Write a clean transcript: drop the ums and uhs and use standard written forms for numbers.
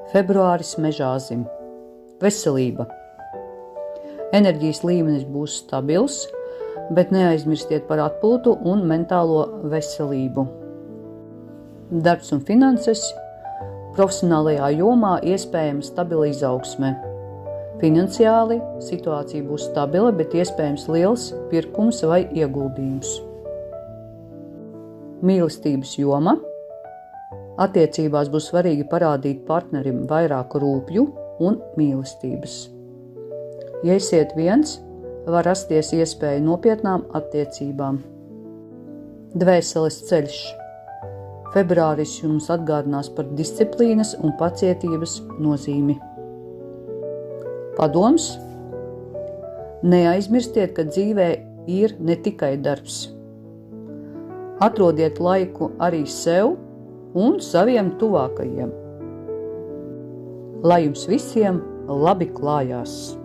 Februāris mežāzim. Veselība. Enerģijas līmenis būs stabils, bet neaizmirstiet par atpūtu un mentālo veselību. Darbs un finanses. Profesionālajā jomā iespējama stabila izaugsme. Finansiāli situācija būs stabila, bet iespējams liels pirkums vai ieguldījums. Mīlestības joma. Attiecībās būs svarīgi parādīt partnerim vairāk rūpju un mīlestības. Ja esiet viens, var rasties iespēja nopietnām attiecībām. Dvēseles ceļš. Februāris jums atgādinās par disciplīnas un pacietības nozīmi. Padoms. Neaizmirstiet, ka dzīvē ir ne tikai darbs. Atrodiet laiku arī sev un saviem tuvākajiem. Lai jums visiem labi klājās!